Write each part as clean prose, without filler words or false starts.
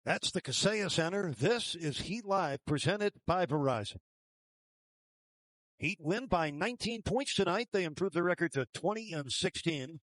That's the Kaseya Center. This is Heat Live, presented by Verizon. Heat win by 19 points tonight. They improved their record to 20-16.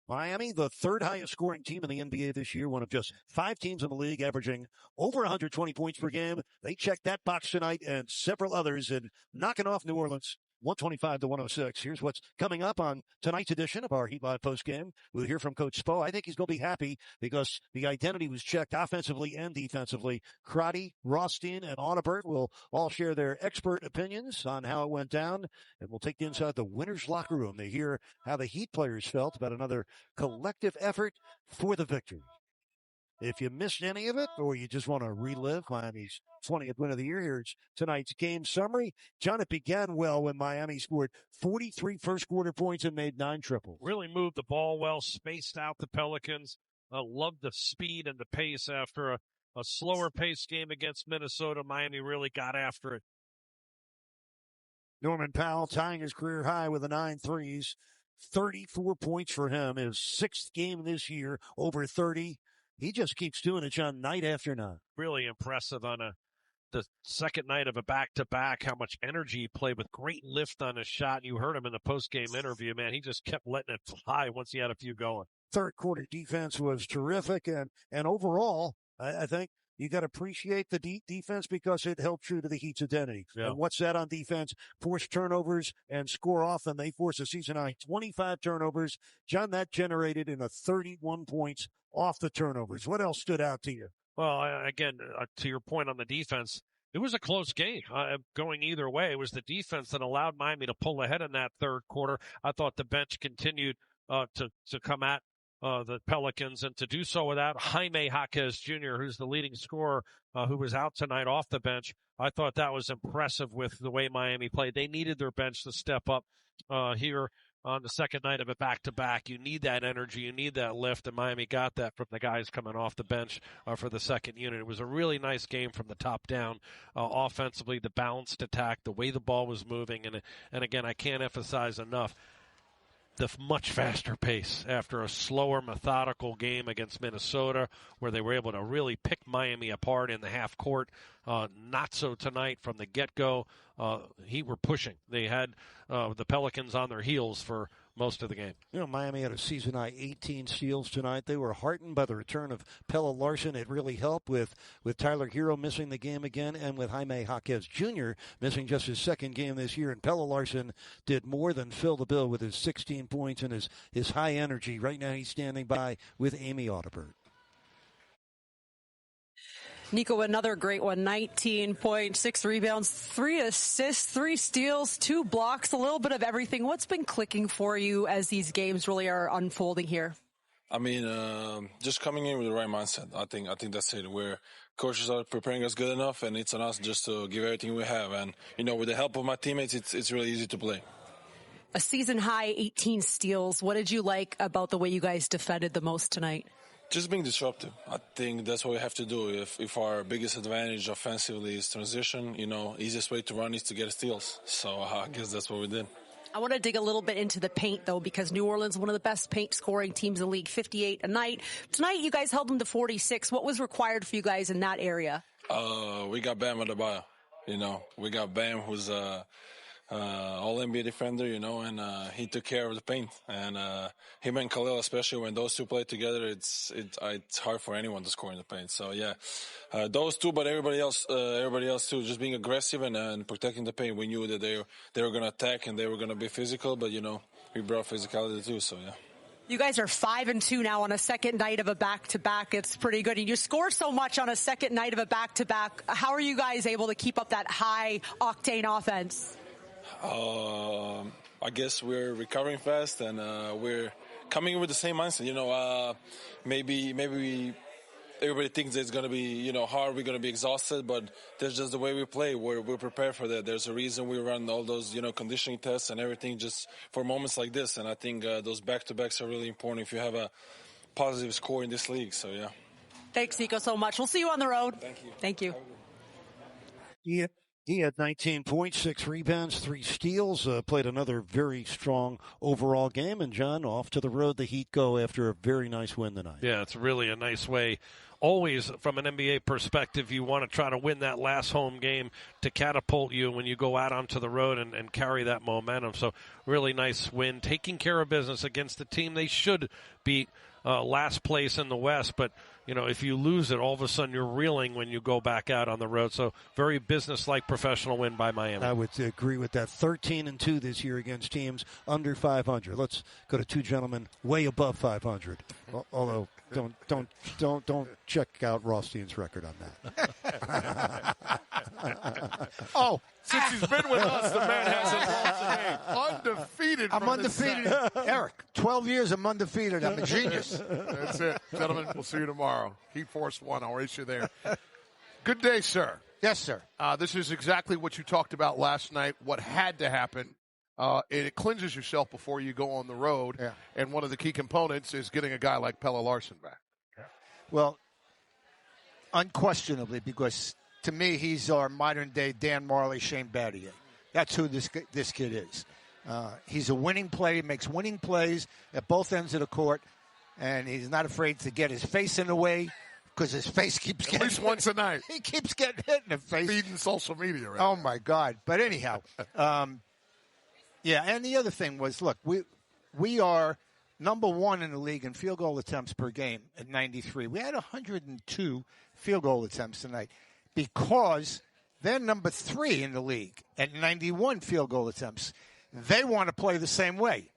Miami, the third highest scoring team in the NBA this year, one of just 5 teams in the league, averaging over 120 points per game. They checked that box tonight and several others in knocking off New Orleans 125-106. Here's what's coming up on tonight's edition of our Heat Live postgame. We'll hear from Coach Spo. I think he's going to be happy because the identity was checked offensively and defensively. Crotty, Rothstein, and Audibert will all share their expert opinions on how it went down, and we'll take you inside the winner's locker room to hear how the Heat players felt about another collective effort for the victory. If you missed any of it or you just want to relive Miami's 20th win of the year, here's tonight's game summary. John, it began well when Miami scored 43 first-quarter points and made 9 triples. Really moved the ball well, spaced out the Pelicans. Loved the speed and the pace after a slower-paced game against Minnesota. Miami really got after it. Norman Powell tying his career high with the 9 threes. 34 points for him. His 6th game this year, over 30. He just keeps doing it, John, night after night. Really impressive on the second night of a back-to-back, how much energy he played with great lift on his shot. You heard him in the post-game interview, man. He just kept letting it fly once he had a few going. Third quarter defense was terrific, and overall, I think you got to appreciate the defense because it held true to the Heat's identity. Yeah. And what's that on defense? Force turnovers and score often. They forced a season-high 25 turnovers. John, that generated in 31 points off the turnovers. What else stood out to you? Well, again, to your point on the defense, it was a close game going either way. It was the defense that allowed Miami to pull ahead in that third quarter. I thought the bench continued to come at the Pelicans, and to do so without Jaime Jaquez Jr., who's the leading scorer, who was out tonight off the bench. I thought that was impressive with the way Miami played. They needed their bench to step up here on the second night of a back-to-back. You need that energy. You need that lift, and Miami got that from the guys coming off the bench for the second unit. It was a really nice game from the top down. Offensively, the balanced attack, the way the ball was moving, and again, I can't emphasize enough the much faster pace after a slower, methodical game against Minnesota, where they were able to really pick Miami apart in the half court. Not so tonight from the get-go. He were pushing. They had the Pelicans on their heels for most of the game. You know, Miami had a season-high 18 steals tonight. They were heartened by the return of Kel'el Ware. It really helped with Tyler Herro missing the game again and with Jaime Jaquez Jr. missing just his second game this year. And Kel'el Ware did more than fill the bill with his 16 points and his high energy. Right now he's standing by with Amy Audibert. Nico, another great one. 19 points, 6 rebounds, 3 assists, 3 steals, 2 blocks, a little bit of everything. What's been clicking for you as these games really are unfolding here? I mean, just coming in with the right mindset. I think that's it. Where coaches are preparing us good enough, and it's on us just to give everything we have. And, you know, with the help of my teammates, it's really easy to play. A season-high 18 steals. What did you like about the way you guys defended the most tonight? Just being disruptive. I think that's what we have to do. If our biggest advantage offensively is transition, you know, easiest way to run is to get steals. So I guess that's what we did. I want to dig a little bit into the paint, though, because New Orleans, one of the best paint scoring teams in the league, 58 a night. Tonight, you guys held them to 46. What was required for you guys in that area? We got Bam Adebayo. You know, we got Bam, who's all-NBA defender, you know, and he took care of the paint. And him and Kel'el, especially when those two play together, it's hard for anyone to score in the paint. So yeah, those two, but everybody else too, just being aggressive and protecting the paint. We knew that they were going to attack and they were going to be physical, but you know, we brought physicality too. So yeah. You guys are 5-2 now on a second night of a back-to-back. It's pretty good. And you score so much on a second night of a back-to-back. How are you guys able to keep up that high-octane offense? I guess we're recovering fast and we're coming in with the same mindset. You know, maybe everybody thinks it's going to be, you know, hard. We're going to be exhausted, but that's just the way we play. We're prepared for that. There's a reason we run all those, you know, conditioning tests and everything just for moments like this. And I think those back-to-backs are really important if you have a positive score in this league. So, yeah. Thanks, Nico, so much. We'll see you on the road. Thank you. Thank you. Yeah. He had 19 points, 6 rebounds, 3 steals, played another very strong overall game. And, John, off to the road the Heat go after a very nice win tonight. Yeah, it's really a nice way always, from an NBA perspective, you want to try to win that last home game to catapult you when you go out onto the road and carry that momentum. So really nice win, taking care of business against the team they should beat, last place in the West. But, if you lose it, all of a sudden you're reeling when you go back out on the road. So very business-like professional win by Miami. I would agree with that. 13-2 this year against teams under 500. Let's go to two gentlemen way above 500. Although don't check out Rothstein's record on that. Oh, since he's been with us, the man hasn't lost a game. Undefeated. I'm undefeated, Eric. 12 years I'm undefeated. I'm a genius. That's it, gentlemen. We'll see you tomorrow. Heat Force 1. I'll race you there. Good day, sir. Yes, sir. This is exactly what you talked about last night, what had to happen. It cleanses yourself before you go on the road, and one of the key components is getting a guy like Pelle Larsson back. Well, unquestionably, because to me he's our modern-day Dan Marley, Shane Battier. That's who this kid is. He's a winning player, makes winning plays at both ends of the court, and he's not afraid to get his face in the way because his face keeps getting at least once a night. He keeps getting hit in the face. Feeding social media, right? Oh, my God. But anyhow, yeah, and the other thing was, look, we are number one in the league in field goal attempts per game at 93. We had 102 field goal attempts tonight because they're number 3 in the league at 91 field goal attempts. They want to play the same way.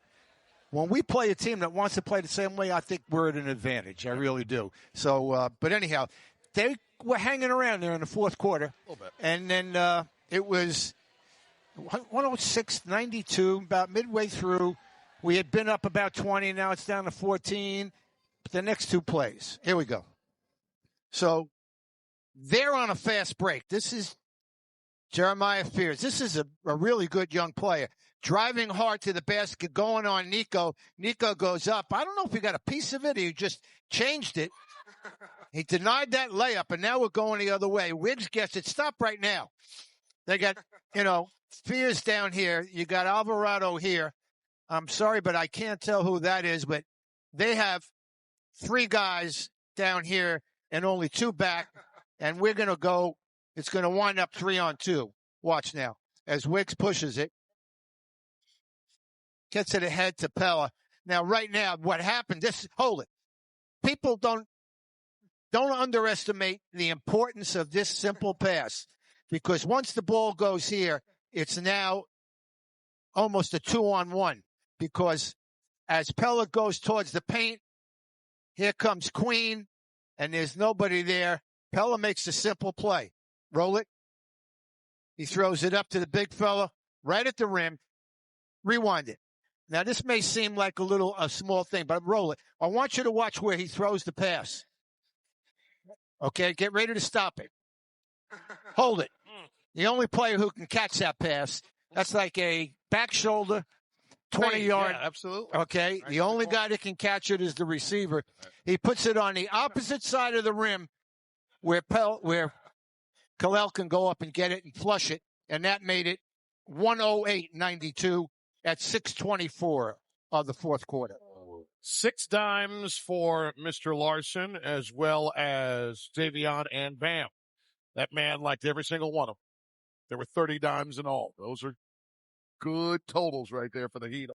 When we play a team that wants to play the same way, I think we're at an advantage. I really do. So, but anyhow, they were hanging around there in the fourth quarter. A little bit. And then it was 106-92, about midway through. We had been up about 20, now it's down to 14. The next two plays. Here we go. So they're on a fast break. This is Jeremiah Fears. This is a really good young player. Driving hard to the basket, going on Nico. Nico goes up. I don't know if he got a piece of it or he just changed it. He denied that layup, and now we're going the other way. Wiggs gets it. Stop right now. They got, Fears down here. You got Alvarado here. I'm sorry, but I can't tell who that is, but they have 3 guys down here and only 2 back, and we're going to go. It's going to wind up 3-on-2. Watch now as Wiggs pushes it. Gets it ahead to Pella. Now, right now, what happened, hold it. People don't underestimate the importance of this simple pass, because once the ball goes here, it's now almost a 2-on-1, because as Pella goes towards the paint, here comes Queen, and there's nobody there. Pella makes a simple play. Roll it. He throws it up to the big fella, right at the rim. Rewind it. Now, this may seem like a small thing, but roll it. I want you to watch where he throws the pass. Okay, get ready to stop it. Hold it. The only player who can catch that pass, that's like a back shoulder, 20-yard. Yeah, absolutely. Okay, the only guy that can catch it is the receiver. He puts it on the opposite side of the rim where Kel'el can go up and get it and flush it, and that made it 108-92 at 6:24 of the fourth quarter. 6 dimes for Mr. Larsson, as well as Davion and Bam. That man liked every single one of them. There were 30 dimes in all. Those are good totals right there for the Heat.